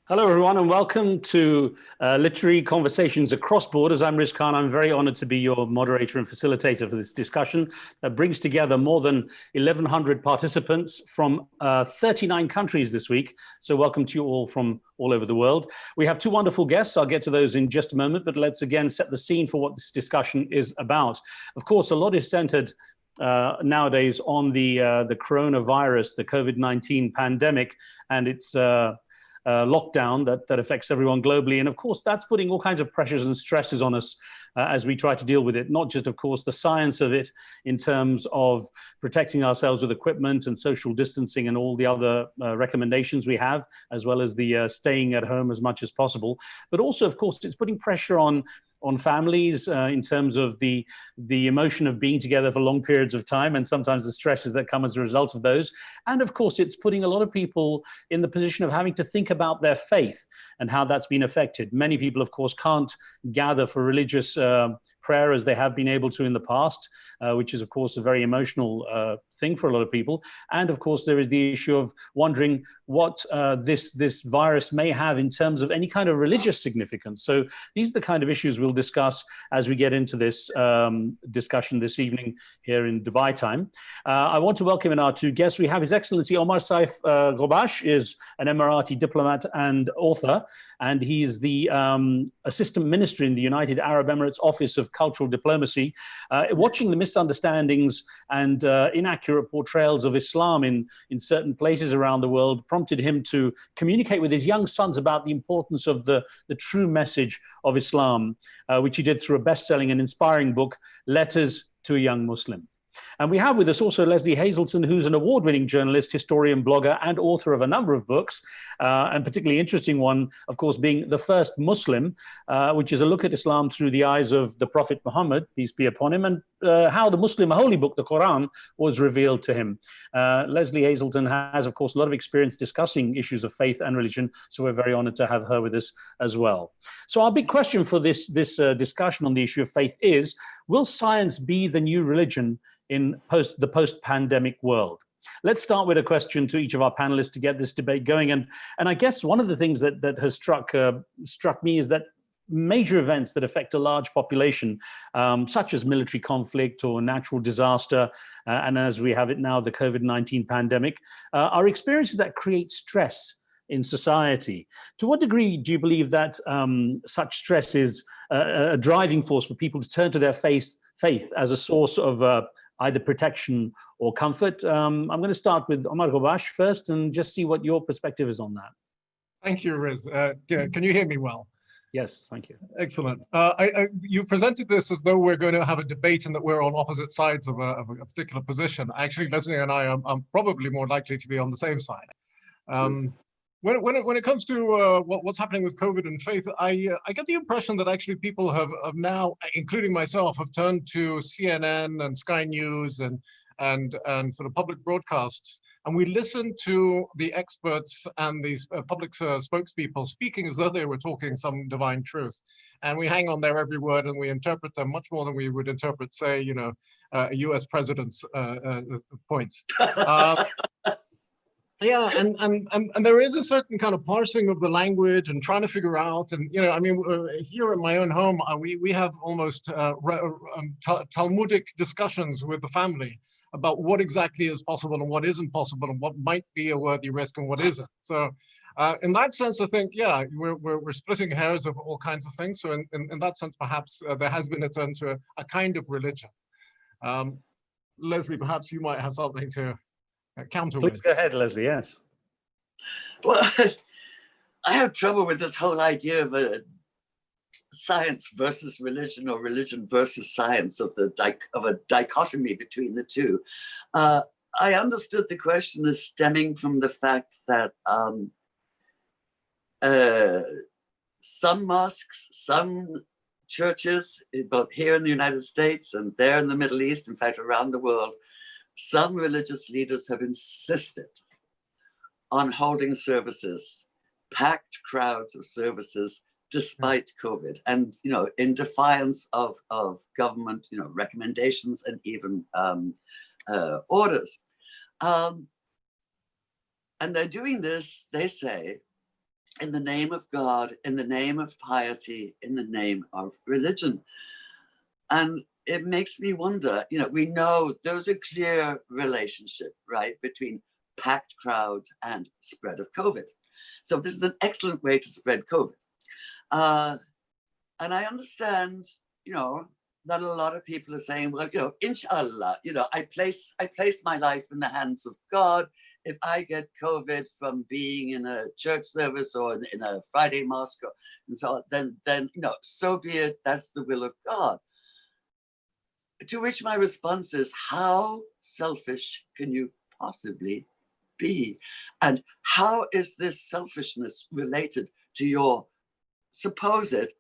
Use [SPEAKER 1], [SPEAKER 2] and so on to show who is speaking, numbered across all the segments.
[SPEAKER 1] Hello, everyone, and welcome to Literary Conversations Across Borders. I'm Riz Khan. I'm very honored to be your moderator and facilitator for this discussion that brings together more than 1,100 participants from 39 countries this week. So welcome to you all from all over the world. We have two wonderful guests. I'll get to those in just a moment, but let's again set the scene for what this discussion is about. Of course, a lot is centered nowadays on the coronavirus, the COVID-19 pandemic, and its lockdown that affects everyone globally. And of course, that's putting all kinds of pressures and stresses on us as we try to deal with it, not just, of course, the science of it in terms of protecting ourselves with equipment and social distancing and all the other recommendations we have, as well as the staying at home as much as possible. But also, of course, it's putting pressure on families in terms of the emotion of being together for long periods of time and sometimes the stresses that come as a result of those. And of course, it's putting a lot of people in the position of having to think about their faith and how that's been affected. Many people, of course, can't gather for religious prayer as they have been able to in the past, which is, of course, a very emotional thing for a lot of people. And of course, there is the issue of wondering what this virus may have in terms of any kind of religious significance. So these are the kind of issues we'll discuss as we get into this discussion this evening here in Dubai time. I want to welcome in our two guests. We have His Excellency Omar Saif Ghobash, is an Emirati diplomat and author, and he is the Assistant Minister in the United Arab Emirates Office of Cultural Diplomacy. Watching the misunderstandings and inaccurate portrayals of Islam in certain places around the world prompted him to communicate with his young sons about the importance of the true message of Islam, which he did through a best-selling and inspiring book, Letters to a Young Muslim. And we have with us also Leslie Hazelton, who's an award-winning journalist, historian, blogger, and author of a number of books, and particularly interesting one, of course, being The First Muslim, which is a look at Islam through the eyes of the Prophet Muhammad, peace be upon him, and how the Muslim holy book, the Quran, was revealed to him. Leslie Hazelton has, of course, a lot of experience discussing issues of faith and religion, so we're very honored to have her with us as well. So our big question for this discussion on the issue of faith is, will science be the new religion in the post-pandemic world? Let's start with a question to each of our panelists to get this debate going. And I guess one of the things that has struck me is that major events that affect a large population, such as military conflict or natural disaster, and as we have it now, the COVID-19 pandemic, are experiences that create stress in society. To what degree do you believe that such stress is a driving force for people to turn to their faith as a source of either protection or comfort? I'm going to start with Omar Ghobash first and just see what your perspective is on that.
[SPEAKER 2] Thank you, Riz. Can you hear me well?
[SPEAKER 1] Yes, thank you.
[SPEAKER 2] Excellent. You presented this as though we're going to have a debate and that we're on opposite sides of a particular position. Actually, Leslie and I are probably more likely to be on the same side. When it comes to what's happening with COVID and faith, I get the impression that actually people have now, including myself, have turned to CNN and Sky News and sort of public broadcasts, and we listen to the experts and these public spokespeople speaking as though they were talking some divine truth, and we hang on their every word and we interpret them much more than we would interpret, say, a U.S. president's points. Yeah, and there is a certain kind of parsing of the language and trying to figure out, and I mean, here in my own home, we have almost Talmudic discussions with the family about what exactly is possible and what isn't possible, and what might be a worthy risk and what isn't. So, in that sense, I think, yeah, we're splitting hairs of all kinds of things. So, in that sense, perhaps there has been a turn to a kind of religion. Leslie, perhaps you might have something to counter with.
[SPEAKER 1] Please go ahead, Leslie. Yes.
[SPEAKER 3] Well, I have trouble with this whole idea of a science versus religion or religion versus science, of a dichotomy between the two. I understood the question as stemming from the fact that some mosques, some churches, both here in the United States and there in the Middle East, in fact, around the world, some religious leaders have insisted on holding services, packed crowds of services, despite COVID, and in defiance of government recommendations and even orders. And they're doing this, they say, in the name of God, in the name of piety, in the name of religion. And it makes me wonder, we know there's a clear relationship, right, between packed crowds and spread of COVID. So this is an excellent way to spread COVID. And I understand, that a lot of people are saying, well, inshallah, I place my life in the hands of God. If I get COVID from being in a church service or in a Friday mosque, and so then so be it. That's the will of God. To which my response is, how selfish can you possibly be? And how is this selfishness related to your supposed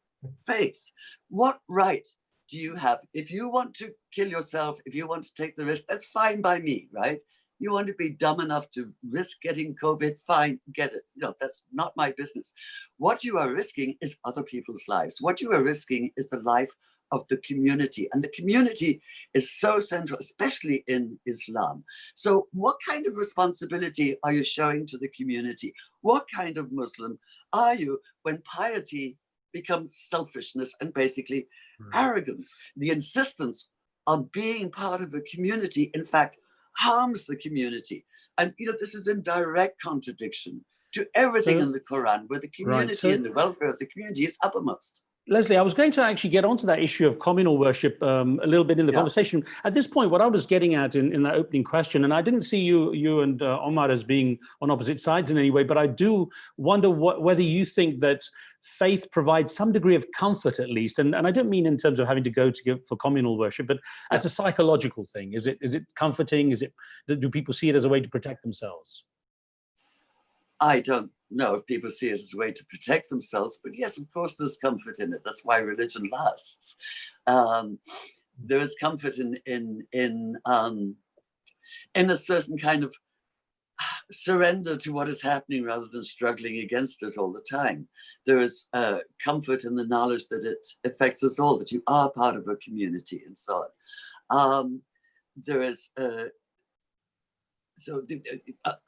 [SPEAKER 3] faith? What right do you have? If you want to kill yourself, if you want to take the risk, that's fine by me, right? You want to be dumb enough to risk getting COVID, fine, get it. That's not my business. What you are risking is other people's lives. What you are risking is the life of the community. And the community is so central, especially in Islam. So what kind of responsibility are you showing to the community? What kind of Muslim are you when piety becomes selfishness and basically arrogance? The insistence on being part of a community, in fact, harms the community. And this is in direct contradiction to everything in the Quran, where the community and the welfare of the community is uppermost.
[SPEAKER 1] Leslie, I was going to actually get onto that issue of communal worship a little bit in the conversation. At this point, what I was getting at in that opening question, and I didn't see you and Omar as being on opposite sides in any way, but I do wonder whether you think that faith provides some degree of comfort, at least, and I don't mean in terms of having to go for communal worship, but as a psychological thing. Is it comforting? Do people see it as a way to protect themselves?
[SPEAKER 3] I don't know if people see it as a way to protect themselves, but yes, of course, there's comfort in it. That's why religion lasts. There is comfort in a certain kind of surrender to what is happening rather than struggling against it all the time. There is comfort in the knowledge that it affects us all, that you are part of a community and so on. There is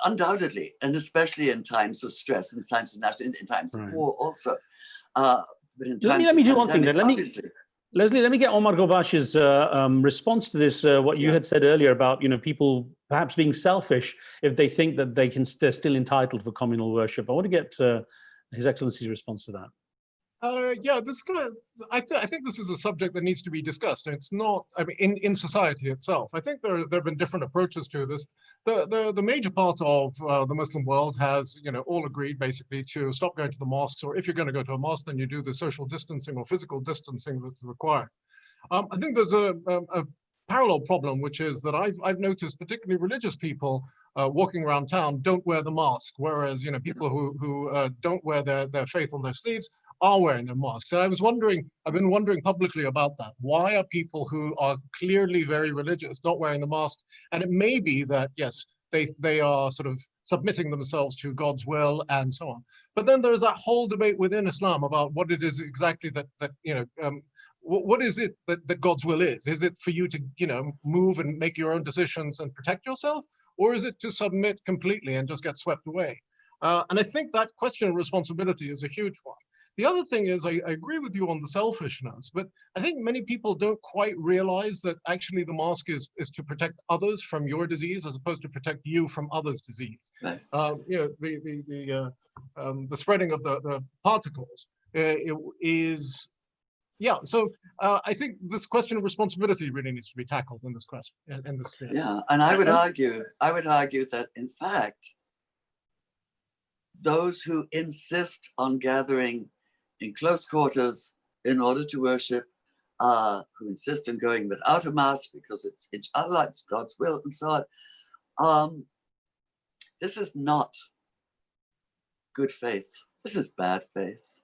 [SPEAKER 3] undoubtedly, and especially in times of stress, in times of war also. But in times
[SPEAKER 1] let me do one thing
[SPEAKER 3] then.
[SPEAKER 1] Leslie, let me get Omar Gobash's response to this, what you had said earlier about people perhaps being selfish if they think that they're still entitled for communal worship. I want to get His Excellency's response to that.
[SPEAKER 2] I think this is a subject that needs to be discussed. It's not, in society itself. I think there have been different approaches to this. The major part of the Muslim world has, all agreed basically to stop going to the mosques, or if you're going to go to a mosque, then you do the social distancing or physical distancing that's required. I think there's a parallel problem, which is that I've noticed particularly religious people walking around town don't wear the mask, whereas people who don't wear their faith on their sleeves are wearing their masks. So I've been wondering publicly about that. Why are people who are clearly very religious not wearing the mask? And it may be that, yes, they are sort of submitting themselves to God's will and so on. But then there's that whole debate within Islam about what it is exactly what is it that God's will is? Is it for you to, move and make your own decisions and protect yourself? Or is it to submit completely and just get swept away? And I think that question of responsibility is a huge one. The other thing is, I agree with you on the selfishness, but I think many people don't quite realize that actually the mask is to protect others from your disease as opposed to protect you from others' disease.
[SPEAKER 3] Right.
[SPEAKER 2] The spreading of the particles is. Yeah, so I think this question of responsibility really needs to be tackled in this question, in this sphere.
[SPEAKER 3] Yeah, and I would argue that in fact, those who insist on gathering in close quarters in order to worship, who insist on going without a mask because it's inshallah, it's God's will and so on. This is not good faith. This is bad faith.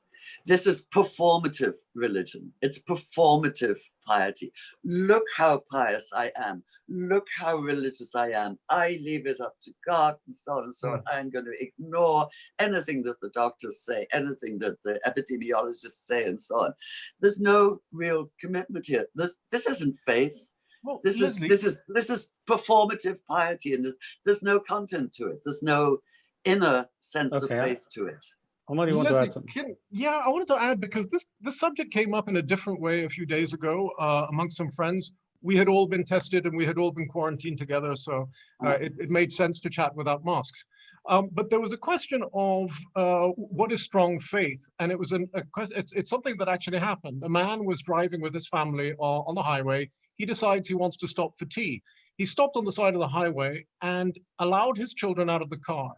[SPEAKER 3] This is performative religion. It's performative piety. Look how pious I am. Look how religious I am. I leave it up to God and so on and so on. I'm going to ignore anything that the doctors say, anything that the epidemiologists say and so on. There's no real commitment here. This isn't faith. Well, this is performative piety, and there's no content to it. There's no inner sense of faith to it.
[SPEAKER 1] Omar, you want to
[SPEAKER 2] Leslie,
[SPEAKER 1] add something?
[SPEAKER 2] I wanted to add, because this subject came up in a different way a few days ago amongst some friends. We had all been tested and we had all been quarantined together, so it made sense to chat without masks. But there was a question of what is strong faith, and it was it's something that actually happened. A man was driving with his family on the highway. He decides he wants to stop for tea. He stopped on the side of the highway and allowed his children out of the car.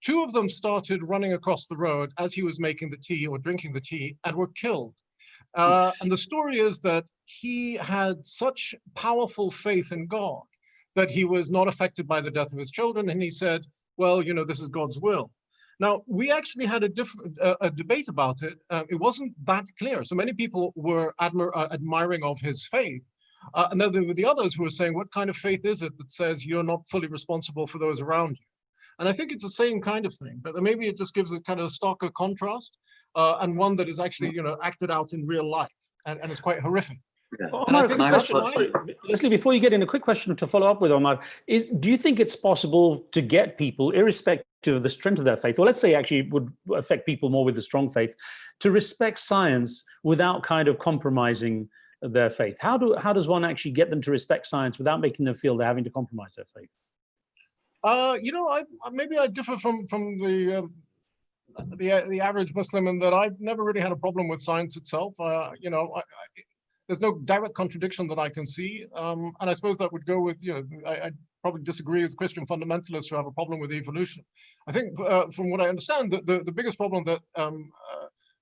[SPEAKER 2] Two of them started running across the road as he was making the tea or drinking the tea and were killed. And the story is that he had such powerful faith in God that he was not affected by the death of his children. And he said, well, you know, this is God's will. Now, we actually had a debate about it. It wasn't that clear. So many people were admiring of his faith. And then there were the others who were saying, what kind of faith is it that says you're not fully responsible for those around you? And I think it's the same kind of thing, but maybe it just gives a kind of starker contrast and one that is actually, you know, acted out in real life, and it's quite horrific.
[SPEAKER 3] Yeah.
[SPEAKER 1] Omar, Leslie, before you get in, a quick question to follow up with Omar. Do you think it's possible to get people, irrespective of the strength of their faith, or let's say actually it would affect people more with the strong faith, to respect science without kind of compromising their faith? How does one actually get them to respect science without making them feel they're having to compromise their faith?
[SPEAKER 2] You know, maybe I differ from the average Muslim in that I've never really had a problem with science itself. You know, there's no direct contradiction that I can see, and I suppose that would go with, you know, I probably disagree with Christian fundamentalists who have a problem with evolution. I think, from what I understand, the biggest problem that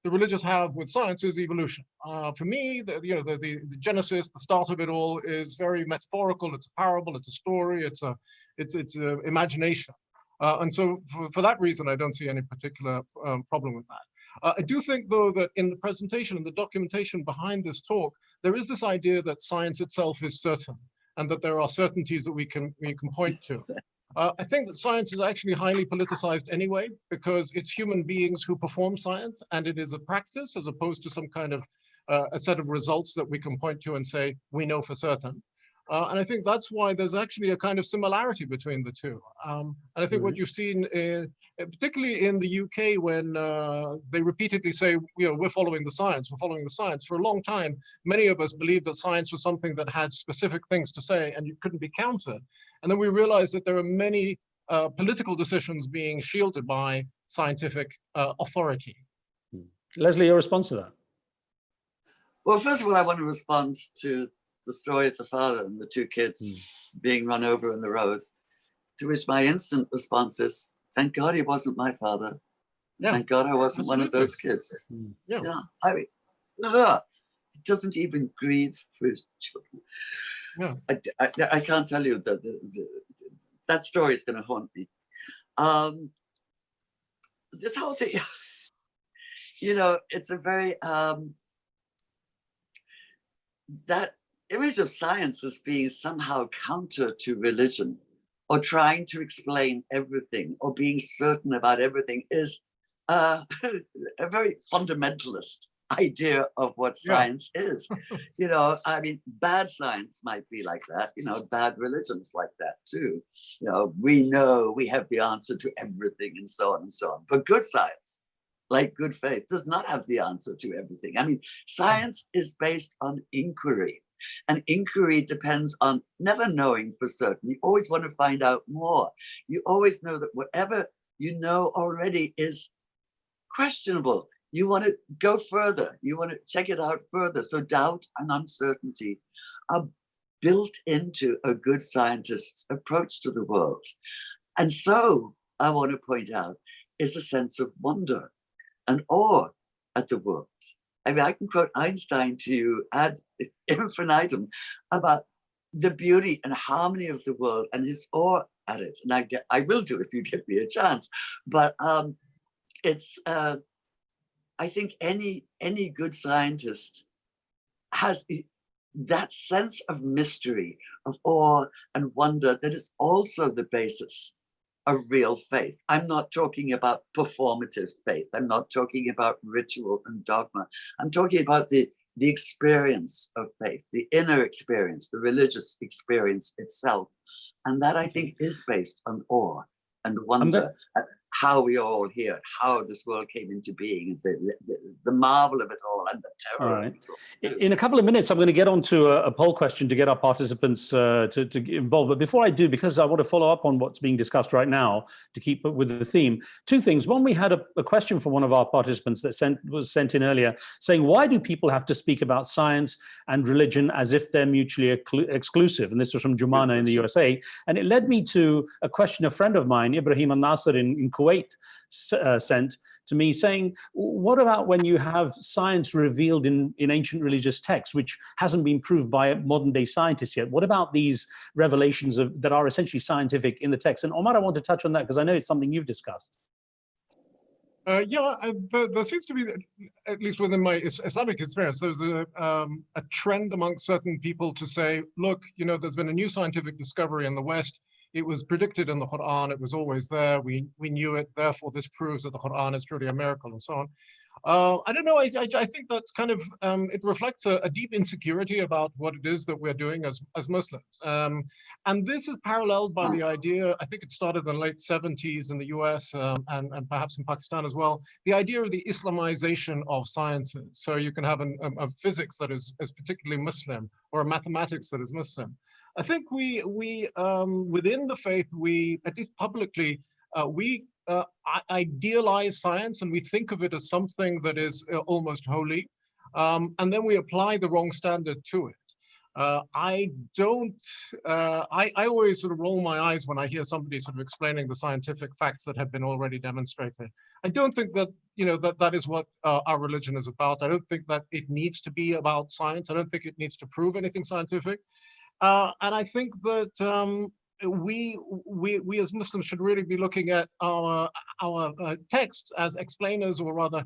[SPEAKER 2] the religious have with science is evolution. For me, the genesis, the start of it all is very metaphorical. It's a parable, it's a story, it's imagination. And so for that reason, I don't see any particular problem with that. I do think, though, that in the presentation and the documentation behind this talk, there is this idea that science itself is certain and that there are certainties that we can point to. I think that science is actually highly politicized anyway, because it's human beings who perform science, and it is a practice as opposed to some kind of a set of results that we can point to and say, we know for certain. And I think that's why there's actually a kind of similarity between the two. And I think what you've seen, particularly in the UK, when they repeatedly say, you know, we're following the science, for a long time, many of us believed that science was something that had specific things to say and you couldn't be countered. And then we realized that there are many political decisions being shielded by scientific authority.
[SPEAKER 1] Leslie, your response to that?
[SPEAKER 3] Well, first of all, I want to respond to the story of the father and the two kids being run over in the road, to which my instant response is, thank God he wasn't my father. Yeah. Thank God I wasn't one of those kids. Yeah. I mean, he doesn't even grieve for his children. Yeah. I can't tell you that that story is going to haunt me. This whole thing, you know, it's a very, that image of science as being somehow counter to religion, or trying to explain everything, or being certain about everything, is a very fundamentalist idea of what science is. You know, I mean, bad science might be like that, you know, bad religion's like that too. You know we have the answer to everything, and so on and so on. But good science, like good faith, does not have the answer to everything. I mean, science is based on inquiry. And inquiry depends on never knowing for certain. You always want to find out more. You always know that whatever you know already is questionable. You want to go further. You want to check it out further. So doubt and uncertainty are built into a good scientist's approach to the world. And so I want to point out is a sense of wonder and awe at the world. I mean, I can quote Einstein to you ad infinitum about the beauty and harmony of the world and his awe at it. And I will do if you give me a chance. But it's, I think any good scientist has that sense of mystery, of awe and wonder that is also the basis of real faith. I'm not talking about performative faith. I'm not talking about ritual and dogma. I'm talking about the experience of faith, the inner experience, the religious experience itself. And that, I think, is based on awe and wonder. how we are all here, how this world came into being, the marvel of it all, and the terror of it all.
[SPEAKER 1] In a couple of minutes, I'm going to get onto a poll question to get our participants to get involved. But before I do, because I want to follow up on what's being discussed right now to keep up with the theme, two things. One, we had a question from one of our participants that was sent in earlier saying, why do people have to speak about science and religion as if they're mutually exclusive? And this was from Jumana in the USA. And it led me to a question a friend of mine, Ibrahim al-Nasser in Kuwait, sent to me saying, what about when you have science revealed in ancient religious texts, which hasn't been proved by modern day scientists yet? What about these revelations that are essentially scientific in the text? And Omar, I want to touch on that because I know it's something you've discussed.
[SPEAKER 2] There seems to be, at least within my Islamic experience, there's a trend among certain people to say, look, there's been a new scientific discovery in the West. It was predicted in the Quran. It was always there. We knew it. Therefore, this proves that the Quran is truly a miracle, and so on. I don't know. I think that's kind of it reflects a deep insecurity about what it is that we're doing as Muslims. And this is paralleled by the idea. I think it started in the late 70s in the US and perhaps in Pakistan as well. The idea of the Islamization of sciences. So you can have a physics that is particularly Muslim, or a mathematics that is Muslim. I think we within the faith, we, at least publicly, we idealize science, and we think of it as something that is almost holy, and then we apply the wrong standard to it. I always sort of roll my eyes when I hear somebody sort of explaining the scientific facts that have been already demonstrated. I don't think that, that is what our religion is about. I don't think that it needs to be about science. I don't think it needs to prove anything scientific. And I think that we as Muslims should really be looking at our texts as explainers, or rather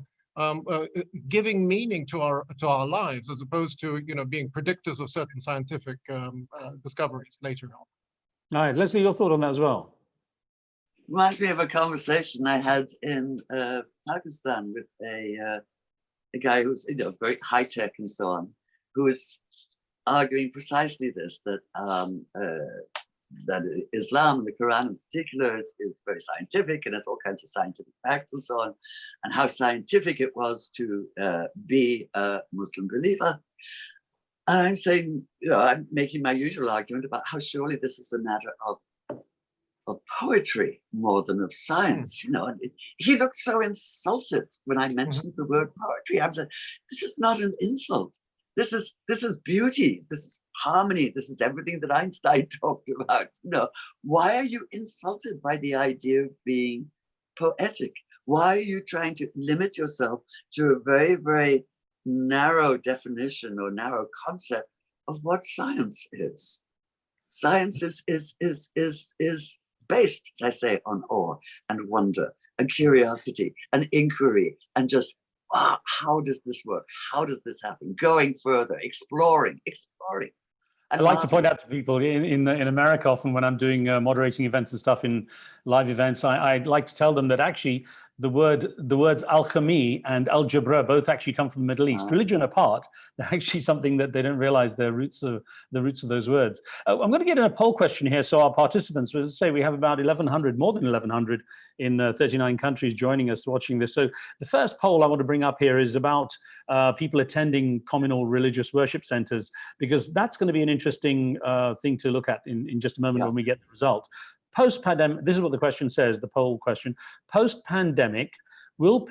[SPEAKER 2] giving meaning to our lives, as opposed to being predictors of certain scientific discoveries later on.
[SPEAKER 1] All right, Leslie, your thought on that as well?
[SPEAKER 3] Reminds me of a conversation I had in Pakistan with a guy who's very high tech and so on, who was arguing precisely this, that Islam and the Quran in particular is very scientific, and it's all kinds of scientific facts and so on, and how scientific it was to be a Muslim believer. And I'm saying, I'm making my usual argument about how surely this is a matter of poetry more than of science. And he looked so insulted when I mentioned the word poetry. I was like, this is not an insult. This is beauty. This is harmony. This is everything that Einstein talked about. Why are you insulted by the idea of being poetic? Why are you trying to limit yourself to a very, very narrow definition or narrow concept of what science is? Science is based, as I say, on awe and wonder and curiosity and inquiry and just, wow, how does this work? How does this happen? Going further, exploring.
[SPEAKER 1] I like to point out to people in America, often when I'm doing moderating events and stuff in live events, I like to tell them that actually the words alchemy and algebra both actually come from the Middle East. Religion apart, they're actually something that they don't realize the roots of those words. I'm going to get in a poll question here, so our participants, let's say we have about 1,100, more than 1,100 in 39 countries joining us watching this. So the first poll I want to bring up here is about people attending communal religious worship centers, because that's going to be an interesting thing to look at in just a moment when we get the result. Post-pandemic, this is what the question says, the poll question. Post-pandemic, will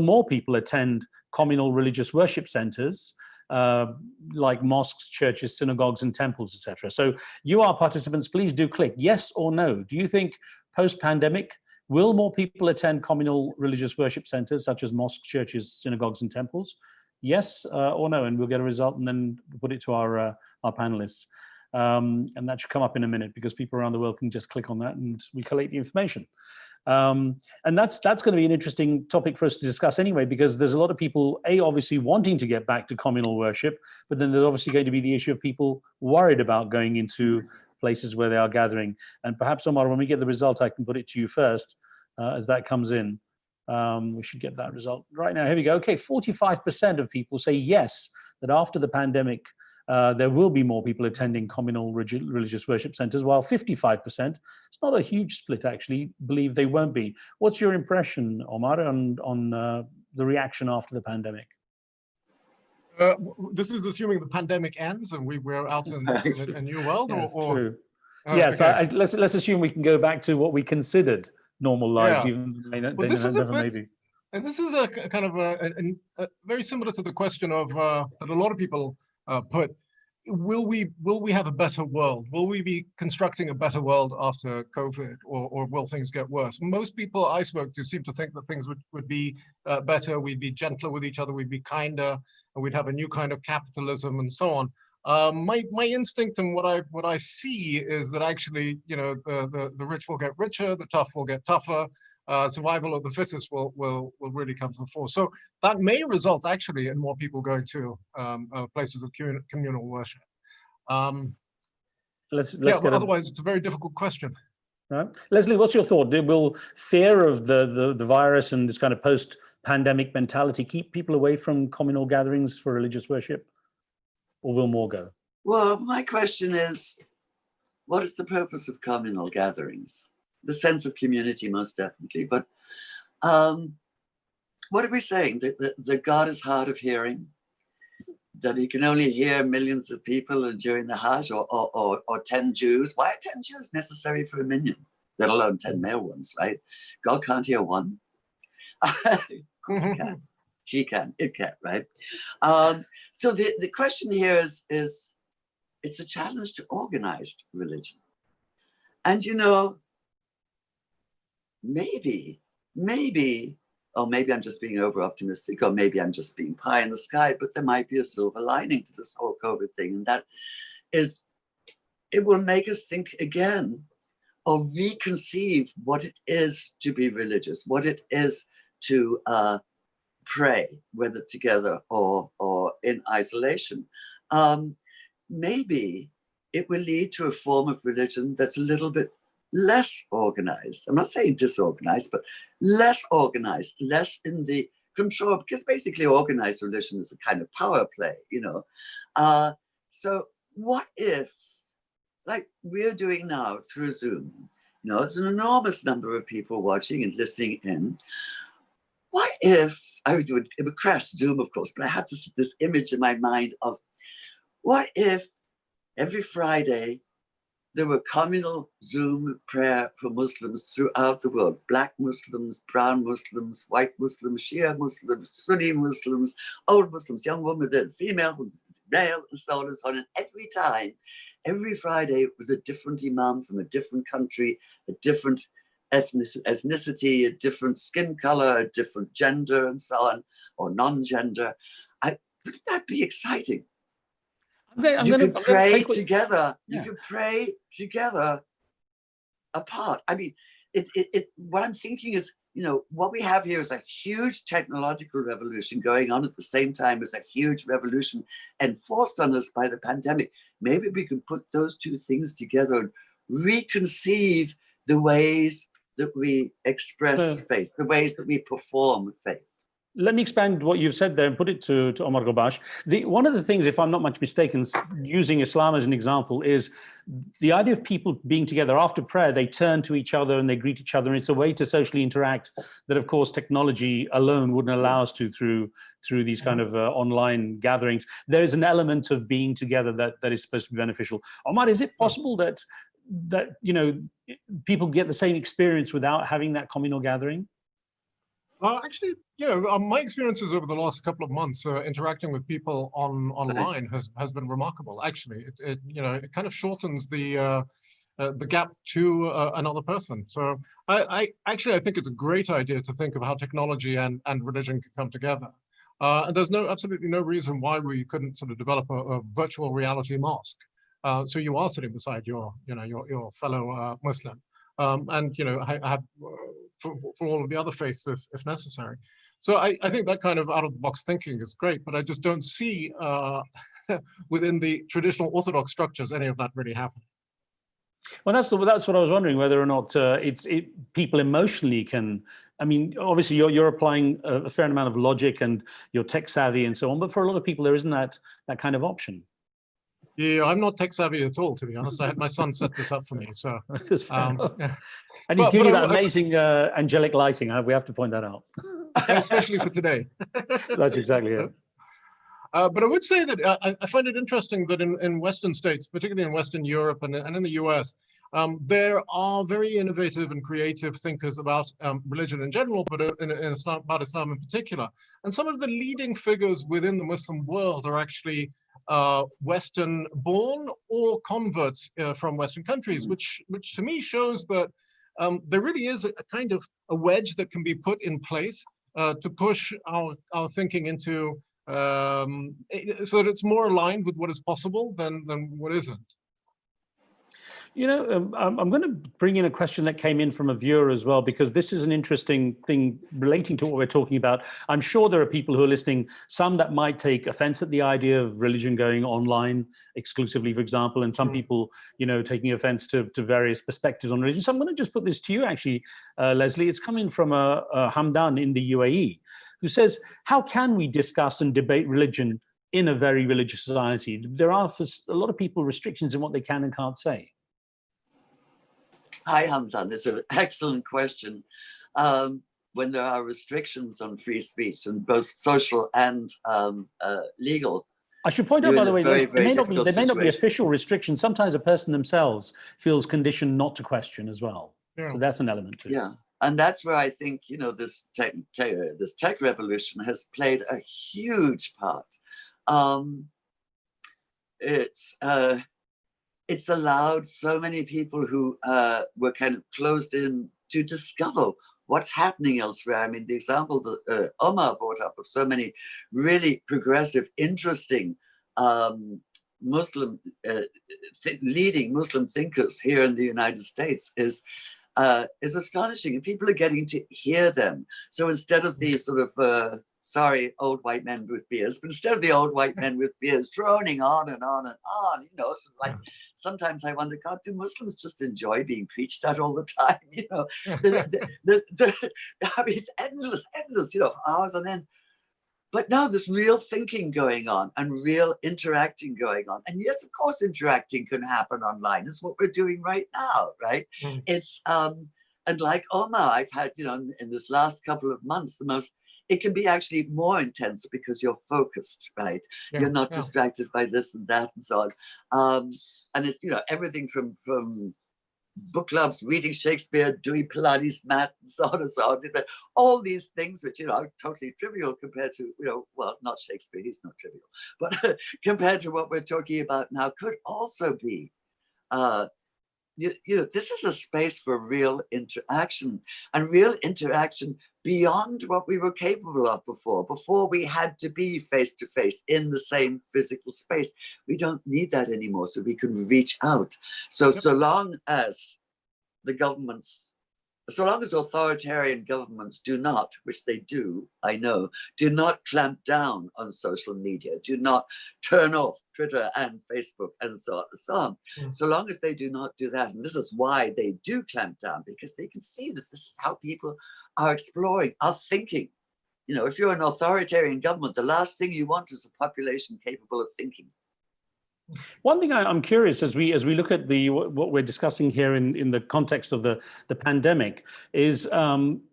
[SPEAKER 1] more people attend communal religious worship centers like mosques, churches, synagogues, and temples, etc.? So you, our participants, please do click yes or no. Do you think post-pandemic, will more people attend communal religious worship centers such as mosques, churches, synagogues, and temples? Yes or no, and we'll get a result and then put it to our panelists. And that should come up in a minute, because people around the world can just click on that and we collate the information. And that's going to be an interesting topic for us to discuss anyway, because there's a lot of people, obviously wanting to get back to communal worship, but then there's obviously going to be the issue of people worried about going into places where they are gathering. And perhaps, Omar, when we get the result, I can put it to you first as that comes in. We should get that result right now. Here we go. Okay, 45% of people say yes, that after the pandemic, there will be more people attending communal religious worship centers, while 55%, it's not a huge split actually, believe they won't be. What's your impression, Omar, on the reaction after the pandemic?
[SPEAKER 2] This is assuming the pandemic ends and we're out in a new world,
[SPEAKER 1] Yes,
[SPEAKER 2] or
[SPEAKER 1] true. Yes,
[SPEAKER 2] okay.
[SPEAKER 1] let's assume we can go back to what we considered normal lives,
[SPEAKER 2] Yeah.
[SPEAKER 1] even though
[SPEAKER 2] But this is a
[SPEAKER 1] never
[SPEAKER 2] bit,
[SPEAKER 1] maybe.
[SPEAKER 2] and this is a kind of a very similar to the question of that a lot of people put: will we have a better world? Will we be constructing a better world after COVID, or will things get worse? Most people I spoke to seem to think that things would be better. We'd be gentler with each other. We'd be kinder, and we'd have a new kind of capitalism and so on. My instinct and what I see is that actually, you know, the rich will get richer, the tough will get tougher. Survival of the fittest will really come to the fore. So that may result actually in more people going to places of communal worship.
[SPEAKER 1] Let's
[SPEAKER 2] yeah,
[SPEAKER 1] get
[SPEAKER 2] otherwise it's a very difficult question.
[SPEAKER 1] Right. Leslie, what's your thought? Will fear of the virus and this kind of post-pandemic mentality keep people away from communal gatherings for religious worship, or will more go?
[SPEAKER 3] Well, my question is, what is the purpose of communal gatherings? The sense of community, most definitely. But what are we saying? That God is hard of hearing? That he can only hear millions of people during the Hajj, or 10 Jews? Why are 10 Jews necessary for a minyan, let alone 10 male ones, right? God can't hear one? Of course he can. She can, it can, right? So the question here is it's a challenge to organized religion. And you know, maybe, or maybe I'm just being over optimistic, or maybe I'm just being pie in the sky, but there might be a silver lining to this whole COVID thing. And that is, it will make us think again, or reconceive what it is to be religious, what it is to pray, whether together or in isolation. Maybe it will lead to a form of religion that's a little bit less organized. I'm not saying disorganized, but less organized, less in the control, because basically organized religion is a kind of power play, you know. So what if, like we're doing now through Zoom, you know, there's an enormous number of people watching and listening in. What if, it would crash Zoom, of course, but I had this image in my mind of, what if every Friday there were communal Zoom prayer for Muslims throughout the world? Black Muslims, brown Muslims, white Muslims, Shia Muslims, Sunni Muslims, old Muslims, young women, female, male, and so on and so on. And every time, every Friday was a different imam from a different country, a different ethnicity, a different skin color, a different gender, and so on, or non-gender. Wouldn't that be exciting? You could pray together. You could pray together apart. I mean, what I'm thinking is, you know, what we have here is a huge technological revolution going on at the same time as a huge revolution enforced on us by the pandemic. Maybe we can put those two things together and reconceive the ways that we express faith, the ways that we perform faith.
[SPEAKER 1] Let me expand what you've said there and put it to Omar Ghabash. One of the things, if I'm not much mistaken, using Islam as an example, is the idea of people being together after prayer. They turn to each other and they greet each other. And it's a way to socially interact that, of course, technology alone wouldn't allow us to through these kind of online gatherings. There is an element of being together that is supposed to be beneficial. Omar, is it possible that you know, people get the same experience without having that communal gathering?
[SPEAKER 2] Actually, you know, my experiences over the last couple of months interacting with people online has been remarkable. Actually, it you know, it kind of shortens the gap to another person. So I think it's a great idea to think of how technology and religion can come together. And there's absolutely no reason why we couldn't sort of develop a virtual reality mosque. So you are sitting beside your fellow Muslim, and you know, have for all of the other faiths if necessary. So I think that kind of out of the box thinking is great, but I just don't see within the traditional Orthodox structures any of that really happening.
[SPEAKER 1] Well, that's what I was wondering, whether or not people emotionally can. I mean, obviously you're applying a fair amount of logic and you're tech savvy and so on, but for a lot of people there isn't that kind of option.
[SPEAKER 2] Yeah, I'm not tech savvy at all, to be honest. I had my son set this up for me. So,
[SPEAKER 1] That's fair enough.
[SPEAKER 2] yeah.
[SPEAKER 1] And he's
[SPEAKER 2] But
[SPEAKER 1] giving you
[SPEAKER 2] I,
[SPEAKER 1] that
[SPEAKER 2] I,
[SPEAKER 1] amazing angelic lighting. We have to point that out.
[SPEAKER 2] especially for today.
[SPEAKER 1] That's exactly it.
[SPEAKER 2] But I would say that I find it interesting that in Western states, particularly in Western Europe and in the US, there are very innovative and creative thinkers about religion in general, but in Islam, about Islam in particular. And some of the leading figures within the Muslim world are actually Western-born or converts from Western countries, which to me shows that there really is a kind of a wedge that can be put in place to push our thinking into so that it's more aligned with what is possible than what isn't.
[SPEAKER 1] You know, I'm going to bring in a question that came in from a viewer as well, because this is an interesting thing relating to what we're talking about. I'm sure there are people who are listening, some that might take offense at the idea of religion going online exclusively, for example, and some people, you know, taking offense to various perspectives on religion. So I'm going to just put this to you, actually, Leslie. It's coming from Hamdan in the UAE, who says, how can we discuss and debate religion in a very religious society? There are, for a lot of people, restrictions in what they can and can't say.
[SPEAKER 3] Hi, Hamdan. It's an excellent question. When there are restrictions on free speech, and both social and legal.
[SPEAKER 1] I should point out, by the way,
[SPEAKER 3] there
[SPEAKER 1] may not be official restrictions. Sometimes a person themselves feels conditioned not to question as well. Yeah. So that's an element too.
[SPEAKER 3] Yeah, and that's where I think, you know, this tech revolution has played a huge part. It's allowed so many people who were kind of closed in to discover what's happening elsewhere. I mean, the example that Omar brought up of so many really progressive, interesting leading Muslim thinkers here in the United States is astonishing, and people are getting to hear them. So instead of these sort of sorry, old white men with beards, but instead of the old white men with beards droning on and on and on, you know, so like sometimes I wonder, God, do Muslims just enjoy being preached at all the time? You know, I mean, it's endless, you know, for hours on end. But now there's real thinking going on and real interacting going on. And yes, of course, interacting can happen online. It's what we're doing right now, right? It's, and like Omar, I've had, you know, in this last couple of months, it can be actually more intense because you're focused, right? Yeah, you're not distracted by this and that and so on. And it's, you know, everything from book clubs, reading Shakespeare, doing Pilates mat, and so on and so on. All these things which, you know, are totally trivial compared to, you know, well, not Shakespeare, he's not trivial, but compared to what we're talking about now could also be, you know, this is a space for real interaction, and real interaction beyond what we were capable of before. Before we had to be face to face in the same physical space. We don't need that anymore, so we can reach out. So, so long as the governments, so long as authoritarian governments do not, which they do, I know, do not clamp down on social media, do not turn off Twitter and Facebook and so on and so on. So long as they do not do that, and this is why they do clamp down, because they can see that this is how people are exploring, are thinking. You know, if you're an authoritarian government, the last thing you want is a population capable of thinking.
[SPEAKER 1] One thing I'm curious, as we look at what we're discussing here in the context of the pandemic, is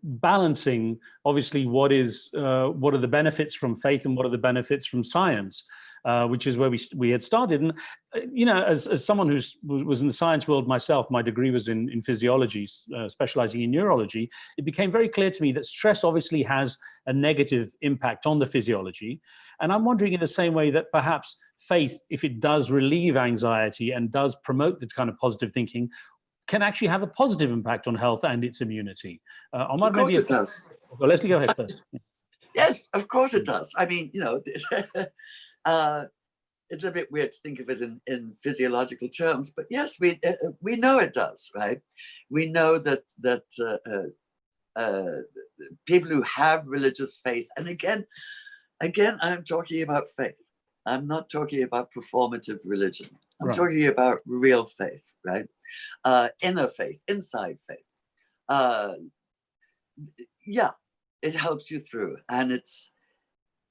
[SPEAKER 1] balancing obviously what are the benefits from faith and what are the benefits from science, which is where we had started. And you know, as someone who was in the science world myself, my degree was in physiology, specializing in neurology. It became very clear to me that stress obviously has a negative impact on the physiology. And I'm wondering, in the same way that perhaps faith, if it does relieve anxiety and does promote this kind of positive thinking, can actually have a positive impact on health and its immunity.
[SPEAKER 3] Of course it does.
[SPEAKER 1] Well, Leslie, go ahead first.
[SPEAKER 3] Yes, of course it does. I mean, you know, it's a bit weird to think of it in physiological terms, but yes, we know it does, right? We know that people who have religious faith, and again, I'm talking about faith. I'm not talking about performative religion. I'm talking about real faith, right? Inner faith, inside faith. Yeah, it helps you through, and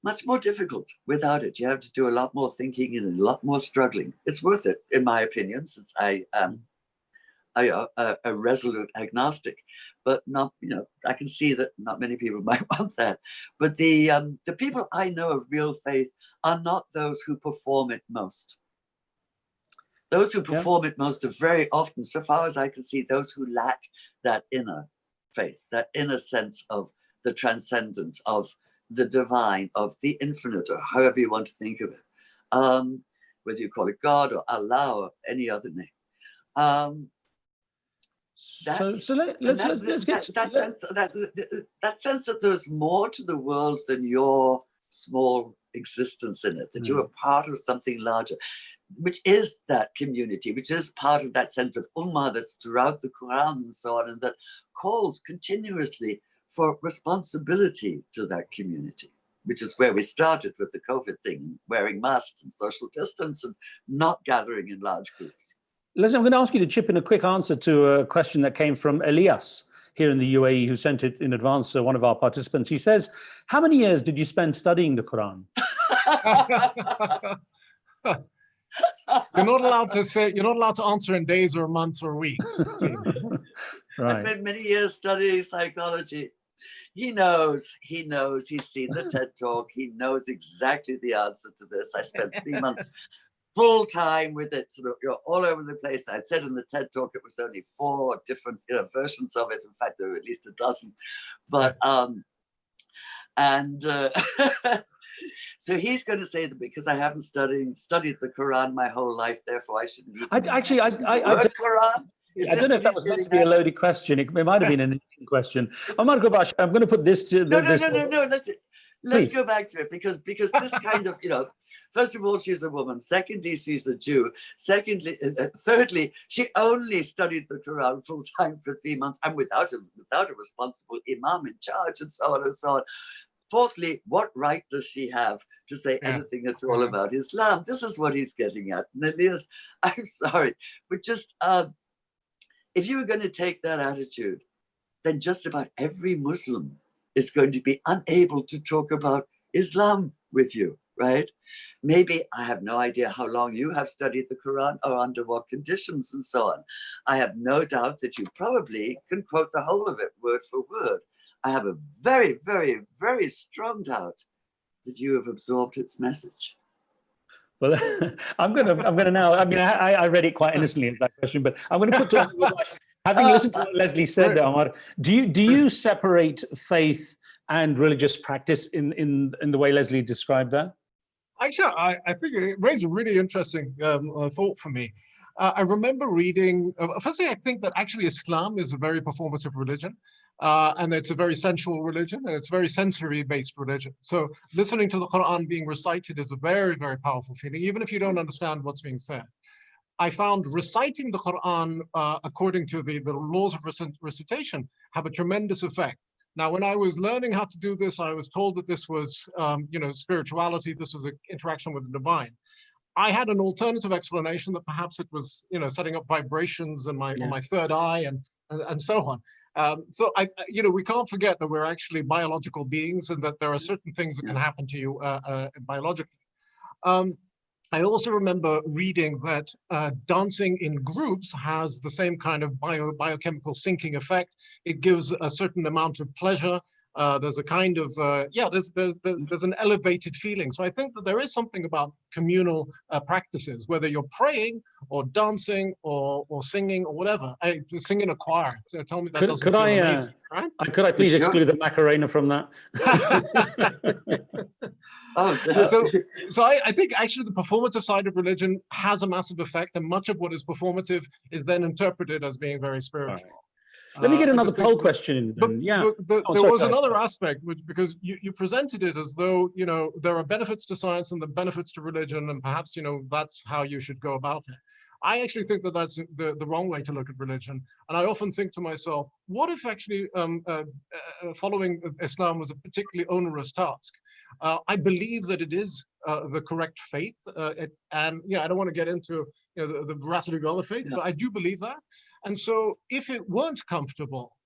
[SPEAKER 3] much more difficult without it. You have to do a lot more thinking and a lot more struggling. It's worth it, in my opinion, since I am a resolute agnostic, but not, I can see that not many people might want that. But the people I know of real faith are not those who perform it most. Those who perform it most are very often, so far as I can see, those who lack that inner faith, that inner sense of the transcendent, of the divine, of the infinite, or however you want to think of it, whether you call it God or Allah or any other name. That sense that there's more to the world than your small existence in it, that you are part of something larger, which is that community, which is part of that sense of ummah that's throughout the Quran and so on, and that calls continuously for responsibility to that community, which is where we started with the COVID thing, wearing masks and social distance and not gathering in large groups.
[SPEAKER 1] Leslie, I'm going to ask you to chip in a quick answer to a question that came from Elias here in the UAE, who sent it in advance, one of our participants. He says, how many years did you spend studying the Quran?
[SPEAKER 2] You're not allowed to say, you're not allowed to answer in days or months or weeks.
[SPEAKER 3] Right. I spent many years studying psychology. He knows, he's seen the TED Talk. He knows exactly the answer to this. I spent 3 months full time with it, sort of, all over the place. I said in the TED Talk, it was only 4 different versions of it. In fact, there were at least a dozen. But, so he's going to say that because I haven't studied the Quran my whole life, therefore I shouldn't even Quran.
[SPEAKER 1] I don't know if that was meant to be a loaded question. It might have been an interesting question. Omar Gobash, I'm going to put this to
[SPEAKER 3] no. Let's go back to it because this kind of, first of all, she's a woman. Secondly, she's a Jew. Thirdly, she only studied the Quran full time for 3 months and without a responsible imam in charge and so on and so on. Fourthly, what right does she have to say anything at all about Islam? This is what he's getting at. And Elias, I'm sorry, but just if you were going to take that attitude, then just about every Muslim is going to be unable to talk about Islam with you, right? Maybe, I have no idea how long you have studied the Quran or under what conditions and so on. I have no doubt that you probably can quote the whole of it word for word. I have a very, very, very strong doubt that you have absorbed its message.
[SPEAKER 1] Well, I'm going to now, I mean, I read it quite innocently as that question, but I'm going to put to, having listened to what Leslie said there, Omar, do you separate faith and religious practice in the way Leslie described that?
[SPEAKER 2] Actually, I think it raised a really interesting thought for me. I remember reading, firstly, I think that actually Islam is a very performative religion. And it's a very sensual religion, and it's a very sensory-based religion. So listening to the Quran being recited is a very, very powerful feeling, even if you don't understand what's being said. I found reciting the Quran according to the laws of recitation have a tremendous effect. Now, when I was learning how to do this, I was told that this was, spirituality, this was an interaction with the divine. I had an alternative explanation that perhaps it was, setting up vibrations in my third eye and so on. So we can't forget that we're actually biological beings and that there are certain things that can happen to you biologically. I also remember reading that dancing in groups has the same kind of biochemical syncing effect. It gives a certain amount of pleasure. There's a kind of, there's an elevated feeling. So I think that there is something about communal practices, whether you're praying or dancing or singing or whatever. I sing in a choir. So tell me that doesn't feel amazing, right?
[SPEAKER 1] Could I please exclude the Macarena from that?
[SPEAKER 2] So I think actually the performative side of religion has a massive effect, and much of what is performative is then interpreted as being very spiritual.
[SPEAKER 1] Right. Let me get another poll question.
[SPEAKER 2] There was another aspect, because you presented it as though, there are benefits to science and the benefits to religion, and perhaps, that's how you should go about it. I actually think that that's the wrong way to look at religion. And I often think to myself, what if actually following Islam was a particularly onerous task? I believe that it is the correct faith. And I don't want to get into the veracity of other faiths, but I do believe that. And so if it weren't comfortable,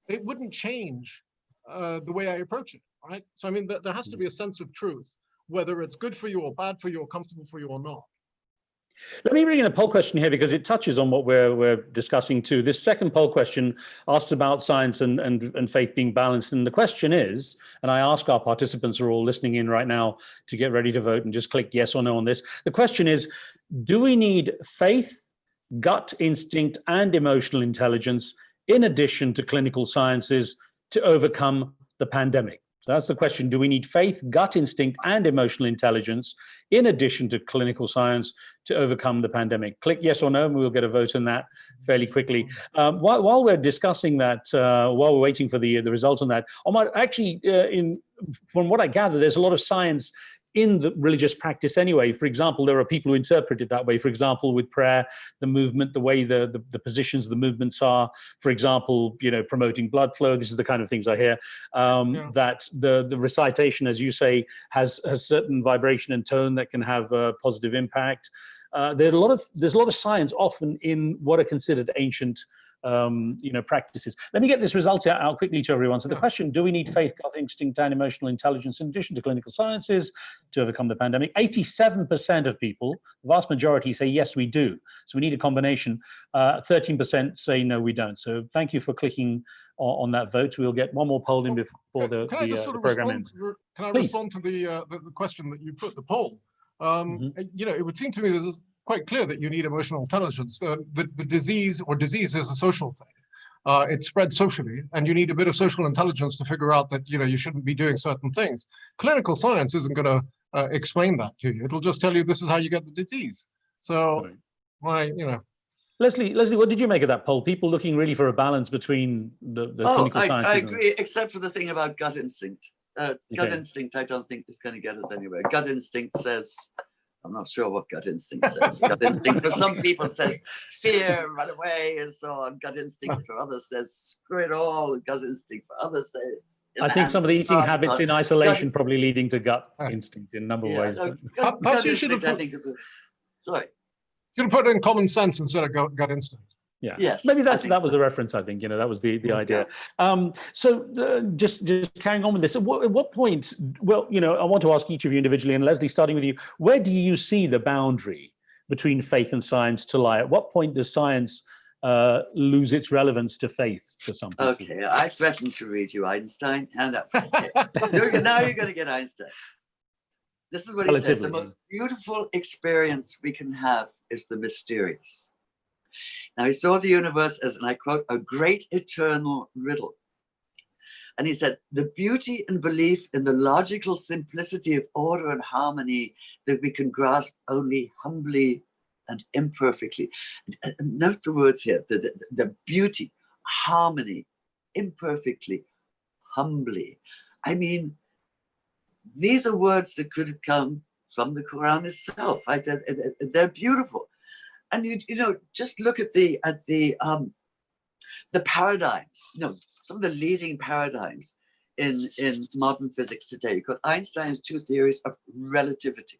[SPEAKER 2] it wouldn't change the way I approach it. right? So I mean, there has to be a sense of truth, whether it's good for you or bad for you or comfortable for you or not.
[SPEAKER 1] Let me bring in a poll question here because it touches on what we're discussing too. This second poll question asks about science and faith being balanced. And the question is, and I ask our participants who are all listening in right now to get ready to vote and just click yes or no on this. The question is, do we need faith, gut instinct, and emotional intelligence in addition to clinical sciences to overcome the pandemic? So that's the question. Do we need faith, gut instinct, and emotional intelligence in addition to clinical science to overcome the pandemic? Click yes or no, and we'll get a vote on that fairly quickly. While we're discussing that, while we're waiting for the result on that, actually, from what I gather, there's a lot of science in the religious practice anyway. For example, there are people who interpret it that way. For example, with prayer, the movement, the way the positions of the movements are, for example, promoting blood flow. This is the kind of things I hear, that the recitation, as you say, has certain vibration and tone that can have a positive impact. There's a lot of science often in what are considered ancient practices. Let me get this result out quickly to everyone. So the question, do we need faith, gut instinct, and emotional intelligence in addition to clinical sciences to overcome the pandemic? 87% of people, the vast majority, say yes, we do. So we need a combination. 13% say no, we don't. So thank you for clicking on that vote. We'll get one more poll in before the program ends.
[SPEAKER 2] Can I respond to the question that you put, the poll? It would seem to me that it's quite clear that you need emotional intelligence. The disease is a social thing. It spreads socially, and you need a bit of social intelligence to figure out that you shouldn't be doing certain things. Clinical science isn't going to explain that to you. It'll just tell you this is how you get the disease. So,
[SPEAKER 1] Leslie, what did you make of that poll? People looking really for a balance between the clinical sciences.
[SPEAKER 3] I agree, except for the thing about gut instinct. Gut instinct, I don't think is going to get us anywhere. Gut instinct says, I'm not sure what gut instinct says. Gut instinct for some people says fear, run away, and so on. Gut instinct for others says screw it all. Gut instinct for others says.
[SPEAKER 1] I think some of the eating habits in isolation probably leading to gut instinct in a number of ways.
[SPEAKER 2] Perhaps you should have put,
[SPEAKER 3] sorry.
[SPEAKER 2] Should have put in common sense instead of gut instinct.
[SPEAKER 1] Yeah.
[SPEAKER 3] Yes.
[SPEAKER 1] Maybe that was the reference. I think that was the idea. So just carrying on with this. At what point? Well, I want to ask each of you individually, and Leslie, starting with you, where do you see the boundary between faith and science to lie? At what point does science lose its relevance to faith for some people?
[SPEAKER 3] Okay, I threatened to read you Einstein. Hand up. Okay. Now you're going to get Einstein. This is what he said: the most beautiful experience we can have is the mysterious. Now, he saw the universe as, and I quote, a great eternal riddle. And he said, the beauty and belief in the logical simplicity of order and harmony that we can grasp only humbly and imperfectly. And note the words here, the beauty, harmony, imperfectly, humbly. I mean, these are words that could have come from the Quran itself. Right? They're beautiful. And just look at the paradigms. Some of the leading paradigms in modern physics today. You've got Einstein's two theories of relativity,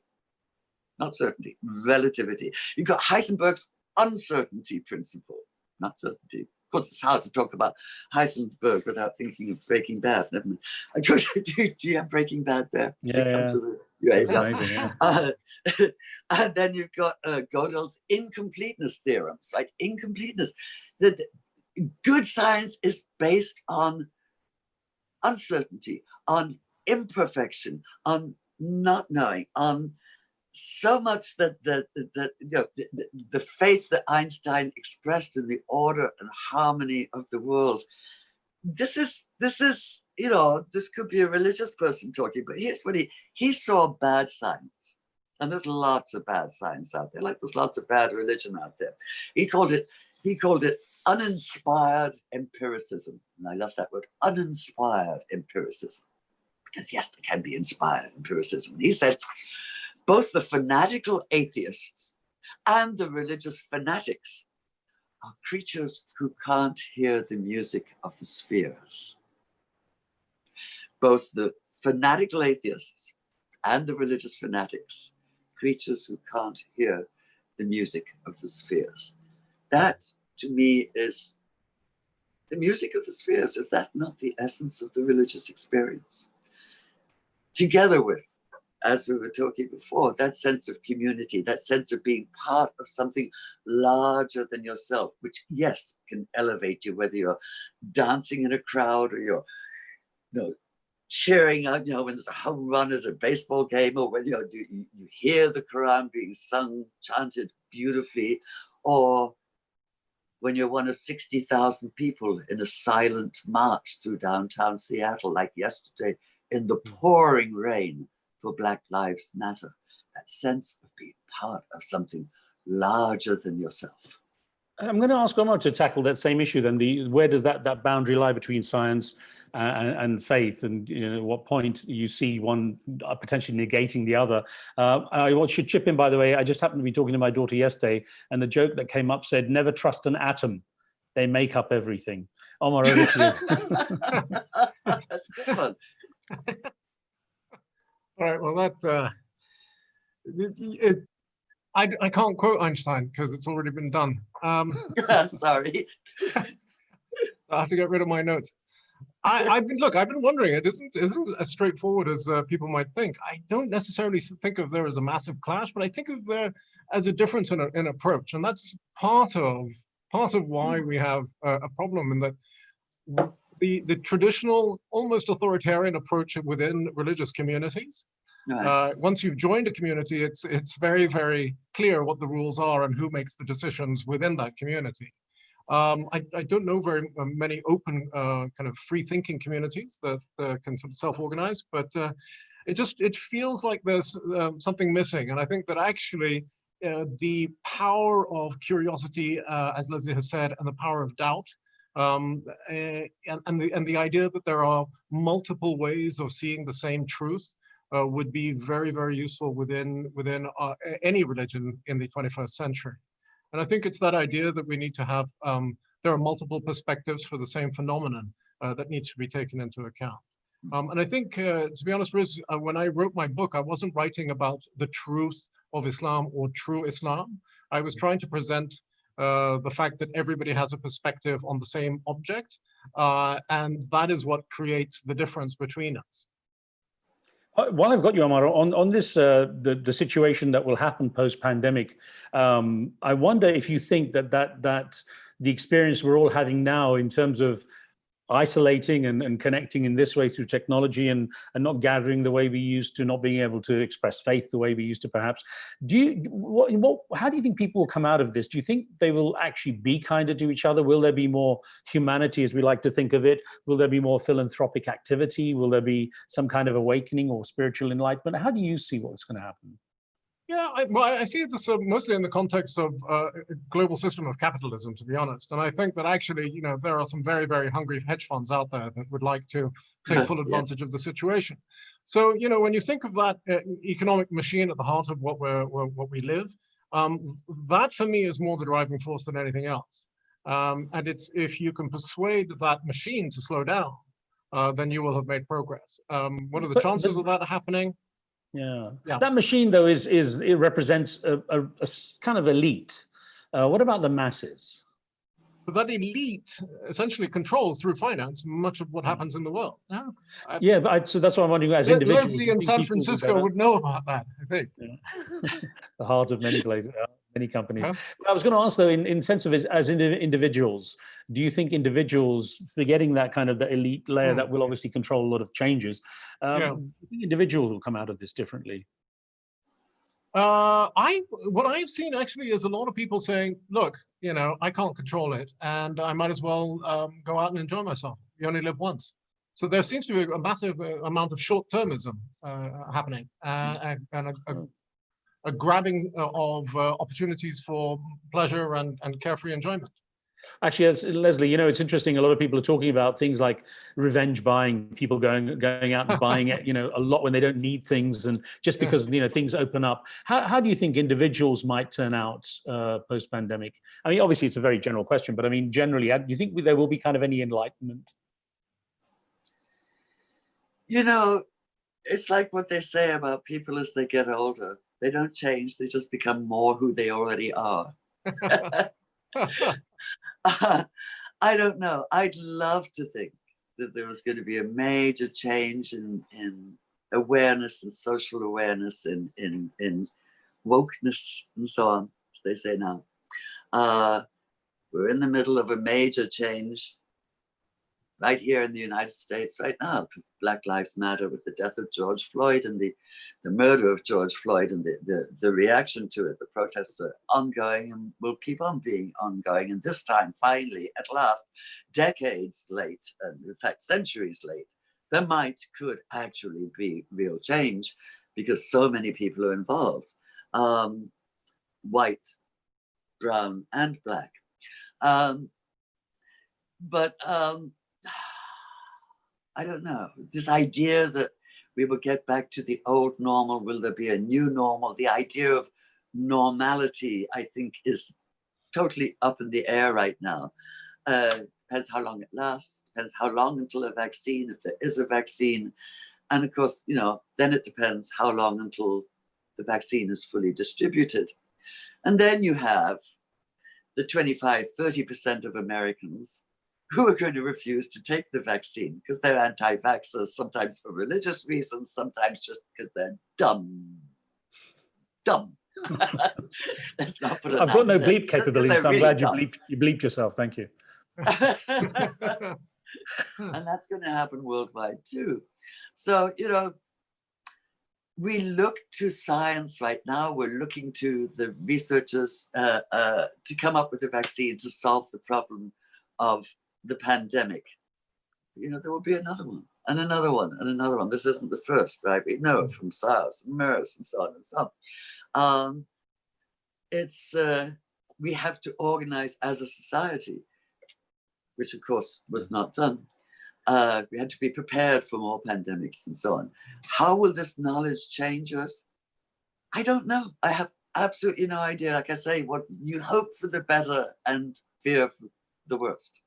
[SPEAKER 3] not certainty, relativity. You've got Heisenberg's uncertainty principle, not certainty. Of course, it's hard to talk about Heisenberg without thinking of Breaking Bad. Never mind. Do you have Breaking Bad there?
[SPEAKER 1] Yeah.
[SPEAKER 3] That's
[SPEAKER 1] amazing. Yeah.
[SPEAKER 3] And then you've got Gödel's incompleteness theorems, right? Incompleteness. The good science is based on uncertainty, on imperfection, on not knowing, on so much that the faith that Einstein expressed in the order and harmony of the world. This could be a religious person talking, but here's what he saw: bad science. And there's lots of bad science out there, like there's lots of bad religion out there. He called it uninspired empiricism. And I love that word, uninspired empiricism. Because yes, there can be inspired empiricism. He said, both the fanatical atheists and the religious fanatics are creatures who can't hear the music of the spheres. Both the fanatical atheists and the religious fanatics, creatures who can't hear the music of the spheres. That, to me, is the music of the spheres. Is that not the essence of the religious experience? together with, as we were talking before, that sense of community, that sense of being part of something larger than yourself, which, yes, can elevate you, whether you're dancing in a crowd or you're, cheering out, when there's a home run at a baseball game, or when you hear the Quran being sung, chanted beautifully, or when you're one of 60,000 people in a silent march through downtown Seattle, like yesterday, in the pouring rain for Black Lives Matter. That sense of being part of something larger than yourself.
[SPEAKER 1] I'm going to ask Omar to tackle that same issue then. Where does that boundary lie between science and faith, and what point you see one potentially negating the other? I should chip in, by the way, I just happened to be talking to my daughter yesterday, and the joke that came up said, never trust an atom. They make up everything. Omar, over to
[SPEAKER 3] you. That's a good one.
[SPEAKER 2] All right, well, I can't quote Einstein because it's already been done.
[SPEAKER 3] Sorry.
[SPEAKER 2] I have to get rid of my notes. I've been wondering, it isn't as straightforward as people might think. I don't necessarily think of there as a massive clash, but I think of there as a difference in approach, and that's part of why we have a problem in that the traditional, almost authoritarian approach within religious communities. Right. Once you've joined a community, it's very, very clear what the rules are and who makes the decisions within that community. I don't know very many open kind of free-thinking communities that can sort of self-organize, but it feels like there's something missing. And I think that actually the power of curiosity, as Leslie has said, and the power of doubt, and the idea that there are multiple ways of seeing the same truth would be very, very useful within any religion in the 21st century. And I think it's that idea that we need to have, there are multiple perspectives for the same phenomenon that needs to be taken into account. And I think, to be honest, Riz, when I wrote my book, I wasn't writing about the truth of Islam or true Islam. I was trying to present the fact that everybody has a perspective on the same object, and that is what creates the difference between us.
[SPEAKER 1] While I've got you, Omar, on this, the situation that will happen post-pandemic, I wonder if you think that the experience we're all having now in terms of isolating and connecting in this way through technology and not gathering the way we used to, not being able to express faith the way we used to, perhaps. How do you think people will come out of this? Do you think they will actually be kinder to each other? Will there be more humanity, as we like to think of it? Will there be more philanthropic activity? Will there be some kind of awakening or spiritual enlightenment? How do you see what's going to happen?
[SPEAKER 2] Yeah, I see this mostly in the context of a global system of capitalism, to be honest. And I think that actually, there are some very, very hungry hedge funds out there that would like to take full advantage of the situation. So, when you think of that economic machine at the heart of what we live, that for me is more the driving force than anything else. And it's if you can persuade that machine to slow down, then you will have made progress. What are the chances of that happening?
[SPEAKER 1] Yeah. That machine, though, it represents a kind of elite. What about the masses?
[SPEAKER 2] But that elite essentially controls through finance much of what happens in the world.
[SPEAKER 1] So that's what I'm wondering. As individuals,
[SPEAKER 2] Leslie in San Francisco would know about that, I think.
[SPEAKER 1] The heart of many places, many companies. I was going to ask, though, in sense of as individuals, do you think individuals, forgetting that kind of the elite layer that will obviously control a lot of changes, individuals will come out of this differently?
[SPEAKER 2] What I've seen actually is a lot of people saying, look, I can't control it, and I might as well go out and enjoy myself. You only live once. So there seems to be a massive amount of short-termism happening, and a grabbing of opportunities for pleasure and carefree enjoyment. Actually,
[SPEAKER 1] Leslie, it's interesting. A lot of people are talking about things like revenge buying, people going out and buying it, a lot when they don't need things, and just because things open up. How do you think individuals might turn out post-pandemic? I mean, obviously it's a very general question, but I mean, generally, do you think there will be kind of any enlightenment?
[SPEAKER 3] It's like what they say about people as they get older. They don't change, they just become more who they already are. I don't know. I'd love to think that there was going to be a major change in awareness and social awareness, in wokeness and so on, as they say now. We're in the middle of a major change right here in the United States right now to Black Lives Matter, with the death of George Floyd and the murder of George Floyd, and the reaction to it. The protests are ongoing and will keep on being ongoing. And this time, finally, at last, decades late, and in fact, centuries late, there could actually be real change, because so many people are involved, white, brown, and black. But I don't know, this idea that we will get back to the old normal, will there be a new normal? The idea of normality, I think, is totally up in the air right now. Depends how long it lasts, depends how long until a vaccine, if there is a vaccine. And of course, you know, then it depends how long until the vaccine is fully distributed. And then you have the 25–30% of Americans who are going to refuse to take the vaccine because they're anti-vaxxers, sometimes for religious reasons, sometimes just because they're dumb. Let's not put it
[SPEAKER 1] I've got no
[SPEAKER 3] there.
[SPEAKER 1] bleep capability, so I'm glad you bleeped yourself. Thank you.
[SPEAKER 3] And that's going to happen worldwide too. So, you know, we look to science right now. We're looking to the researchers to come up with a vaccine to solve the problem of the pandemic. You know, there will be another one and another one and another one. This isn't the first, right? We know it from SARS and MERS and so on and so on. We have to organize as a society, which of course was not done. We had to be prepared for more pandemics and so on. How will this knowledge change us? I don't know. I have absolutely no idea. Like I say, what you hope for the better and fear for the worst.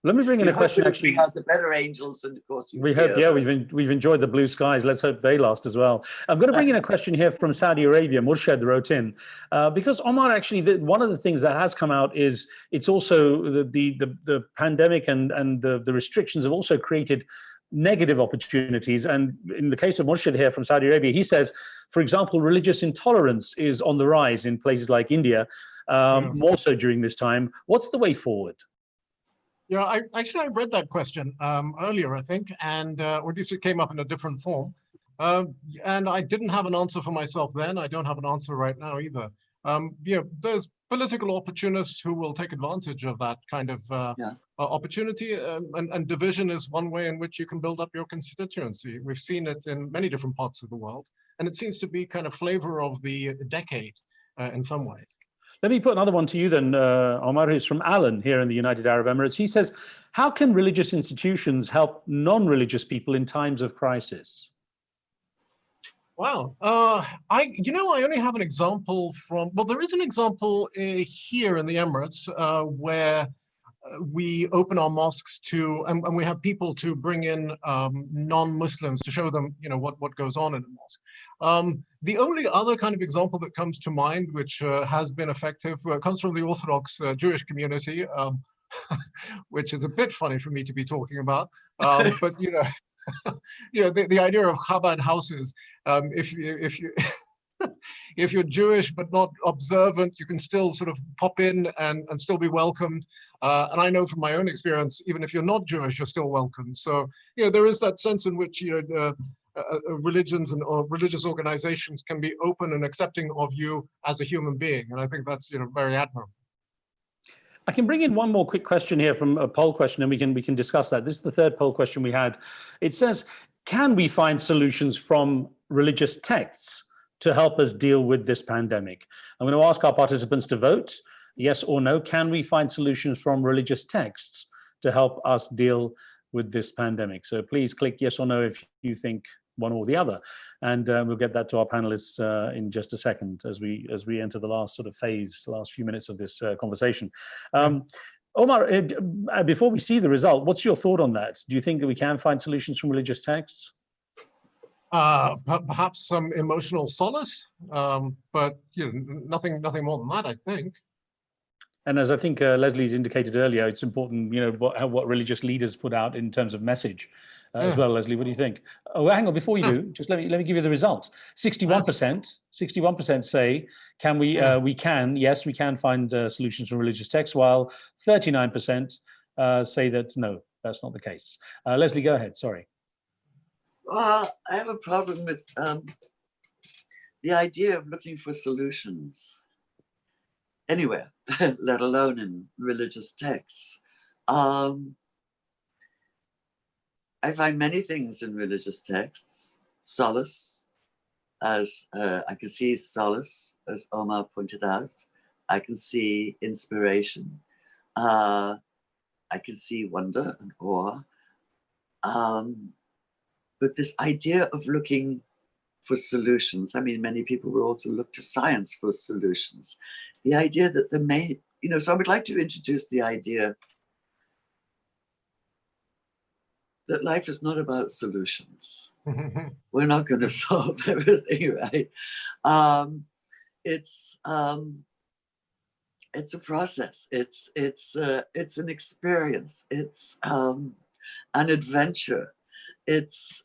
[SPEAKER 1] Let me bring in a question. Actually,
[SPEAKER 3] we have the better angels, and of course
[SPEAKER 1] we hope. Yeah, we've enjoyed the blue skies. Let's hope they last as well. I'm going to bring in a question here from Saudi Arabia. Murshid wrote in because Omar, actually, one of the things that has come out is it's also the pandemic and the restrictions have also created negative opportunities. And in the case of Murshid here from Saudi Arabia, he says, for example, religious intolerance is on the rise in places like India, more so during this time. What's the way forward?
[SPEAKER 2] Yeah, I read that question earlier, I think, and or at least it came up in a different form. And I didn't have an answer for myself then. I don't have an answer right now either. Yeah, there's political opportunists who will take advantage of that kind of opportunity, and division is one way in which you can build up your constituency. We've seen it in many different parts of the world, and it seems to be kind of flavor of the decade in some way.
[SPEAKER 1] Let me put another one to you then, Omar, who's from Alan here in the United Arab Emirates. He says, how can religious institutions help non-religious people in times of crisis?
[SPEAKER 2] Wow. I only have an example from, well, there is an example here in the Emirates where we open our mosques to, and we have people to bring in non-Muslims to show them, you know, what goes on in the mosque. The only other kind of example that comes to mind, which has been effective, comes from the Orthodox Jewish community, which is a bit funny for me to be talking about. But you know, the idea of Chabad houses. If you're Jewish but not observant, you can still sort of pop in and still be welcomed. And I know from my own experience, even if you're not Jewish, you're still welcome. So, you know, there is that sense in which, you know, religions or religious organizations can be open and accepting of you as a human being. And I think that's, you know, very admirable.
[SPEAKER 1] I can bring in one more quick question here from a poll question, and we can discuss that. This is the third poll question we had. It says, can we find solutions from religious texts to help us deal with this pandemic? I'm going to ask our participants to vote, yes or no. Can we find solutions from religious texts to help us deal with this pandemic? So please click yes or no if you think one or the other. And we'll get that to our panelists in just a second as we enter the last sort of phase, last few minutes of this conversation. Omar, before we see the result, what's your thought on that? Do you think that we can find solutions from religious texts?
[SPEAKER 2] Perhaps some emotional solace, but you know, nothing more than that, I think.
[SPEAKER 1] And as I think Leslie's indicated earlier, it's important, you know, what religious leaders put out in terms of message as well, Leslie. What do you think? Oh, hang on, before you do, just let me give you the result. 61% say we can find solutions from religious texts, while 39% say that no, that's not the case. Leslie, go ahead. Sorry.
[SPEAKER 3] Well, I have a problem with the idea of looking for solutions anywhere, let alone in religious texts. I find many things in religious texts, solace, as I can see solace, as Omar pointed out. I can see inspiration. I can see wonder and awe. But this idea of looking for solutions, I mean, many people will also look to science for solutions. The idea that there may, so I would like to introduce the idea that life is not about solutions. We're not going to solve everything, right? It's a process. It's an experience. It's an adventure. It's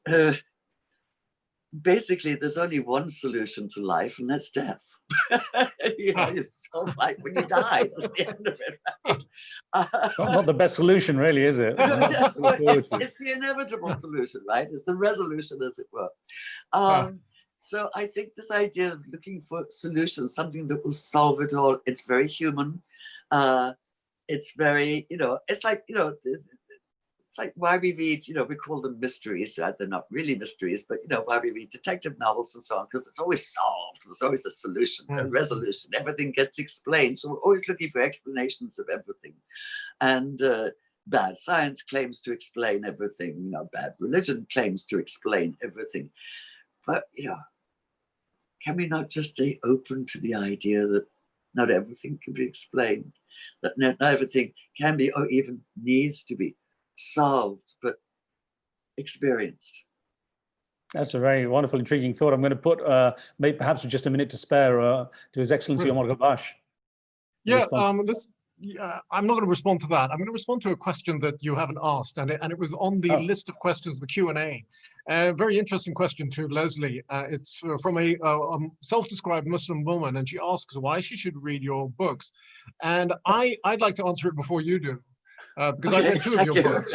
[SPEAKER 3] basically, there's only one solution to life, and that's death. You solve life when you die. That's the end of it, right?
[SPEAKER 1] Not the best solution, really, is it?
[SPEAKER 3] It's the inevitable solution, right? It's the resolution, as it were. So I think this idea of looking for solutions, something that will solve it all, it's very human. It's very, it's like, it's like why we read, we call them mysteries, right? They're not really mysteries, but why we read detective novels and so on, because it's always solved. There's always a solution, a resolution. Everything gets explained. So we're always looking for explanations of everything. And bad science claims to explain everything. Bad religion claims to explain everything. But, can we not just stay open to the idea that not everything can be explained, that not everything can be or even needs to be solved, but experienced?
[SPEAKER 1] That's a very wonderful, intriguing thought. I'm going to put, maybe perhaps with just a minute to spare, to His Excellency Omar Gabash.
[SPEAKER 2] Yeah, I'm not going to respond to that. I'm going to respond to a question that you haven't asked, and it was on the list of questions, the Q&A. Very interesting question to Leslie. It's from a self-described Muslim woman, and she asks why she should read your books. And I'd like to answer it before you do, because I've read two of your books.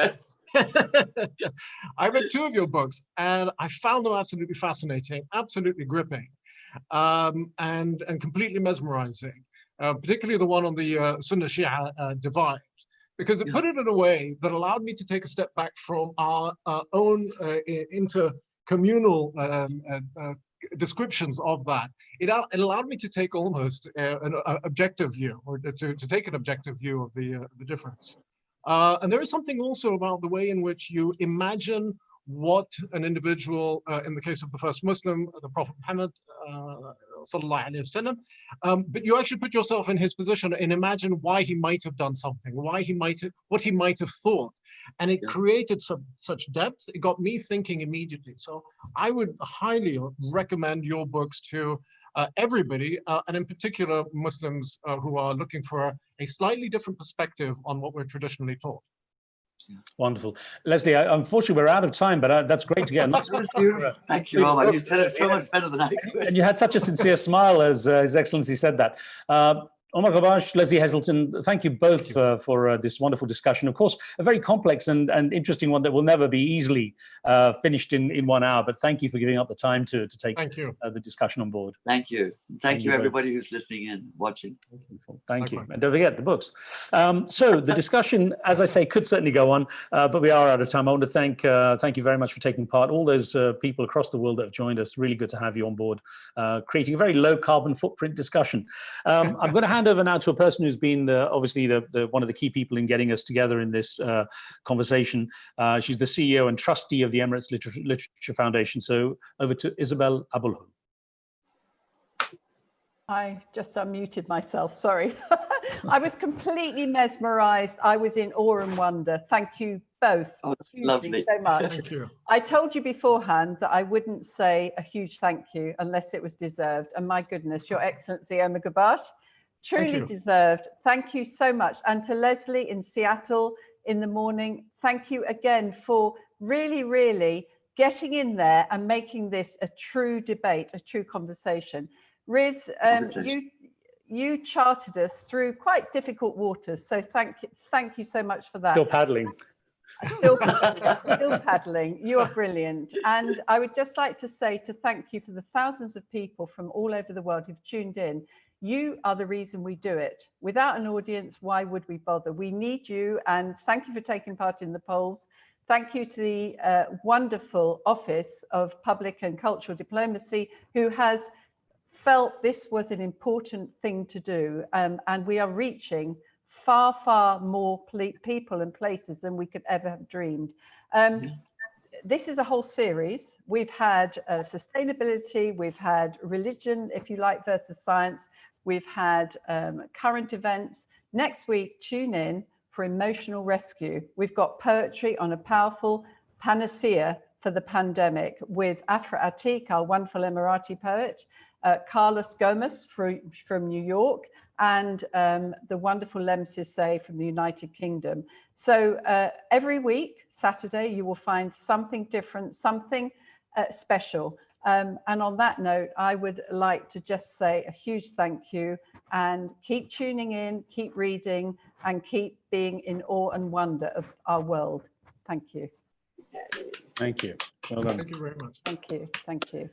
[SPEAKER 2] I read two of your books, and I found them absolutely fascinating, absolutely gripping, and completely mesmerizing. Particularly the one on the Sunni-Shia divide, because it put it in a way that allowed me to take a step back from our own intercommunal descriptions of that. It allowed me to take almost an objective view, or to take an objective view of the difference. And there is something also about the way in which you imagine what an individual, in the case of the first Muslim, the Prophet Muhammad, but you actually put yourself in his position and imagine why he might have done something, what he might have thought. And it created such depth. It got me thinking immediately. So I would highly recommend your books to everybody, and in particular Muslims who are looking for a slightly different perspective on what we're traditionally taught.
[SPEAKER 1] Wonderful. Leslie, unfortunately, we're out of time, but that's great to get.
[SPEAKER 3] Thank you, Omar. You said it so much better than I could.
[SPEAKER 1] And you had such a sincere smile as His Excellency said that. Omar Gabash, Leslie Heselton, thank you both for this wonderful discussion. Of course, a very complex and interesting one that will never be easily finished in 1 hour, but thank you for giving up the time to take the discussion on board.
[SPEAKER 3] Thank you. Thank you, everybody who's listening and watching.
[SPEAKER 1] Thank you. And don't forget the books. So the discussion, as I say, could certainly go on, but we are out of time. I want to thank you very much for taking part. All those people across the world that have joined us, really good to have you on board, creating a very low carbon footprint discussion. I'm going to hand over now to a person who's been obviously one of the key people in getting us together in this conversation. She's the CEO and trustee of the Emirates Literature Foundation. So over to Isabel Abulhoul.
[SPEAKER 4] I just unmuted myself, sorry. I was completely mesmerized. I was in awe and wonder. Thank you both
[SPEAKER 3] lovely.
[SPEAKER 4] So much.
[SPEAKER 2] Thank you.
[SPEAKER 4] I told you beforehand that I wouldn't say a huge thank you unless it was deserved. And my goodness, Your Excellency Omar Gabash, truly deserved. Thank you so much. And to Leslie in Seattle in the morning, thank you again for really, really getting in there and making this a true debate, a true conversation. Riz, you charted us through quite difficult waters, so thank you so much for that.
[SPEAKER 1] Still paddling.
[SPEAKER 4] Still paddling. You are brilliant. And I would just like to say to thank you for the thousands of people from all over the world who've tuned in. You are the reason we do it. Without an audience, why would we bother? We need you, and thank you for taking part in the polls. Thank you to the wonderful Office of Public and Cultural Diplomacy, who has felt this was an important thing to do, and we are reaching far, far more people and places than we could ever have dreamed. This is a whole series. We've had sustainability, we've had religion, if you like, versus science. We've had current events. Next week, tune in for emotional rescue. We've got poetry on a powerful panacea for the pandemic with Afra Atiq, our wonderful Emirati poet, Carlos Gomez from New York, and the wonderful Lem Sissay from the United Kingdom. So every week, Saturday, you will find something different, something special. And on that note, I would like to just say a huge thank you, and keep tuning in, keep reading, and keep being in awe and wonder of our world. Thank you.
[SPEAKER 1] Thank you. Well done.
[SPEAKER 2] Thank you very much.
[SPEAKER 4] Thank you. Thank you.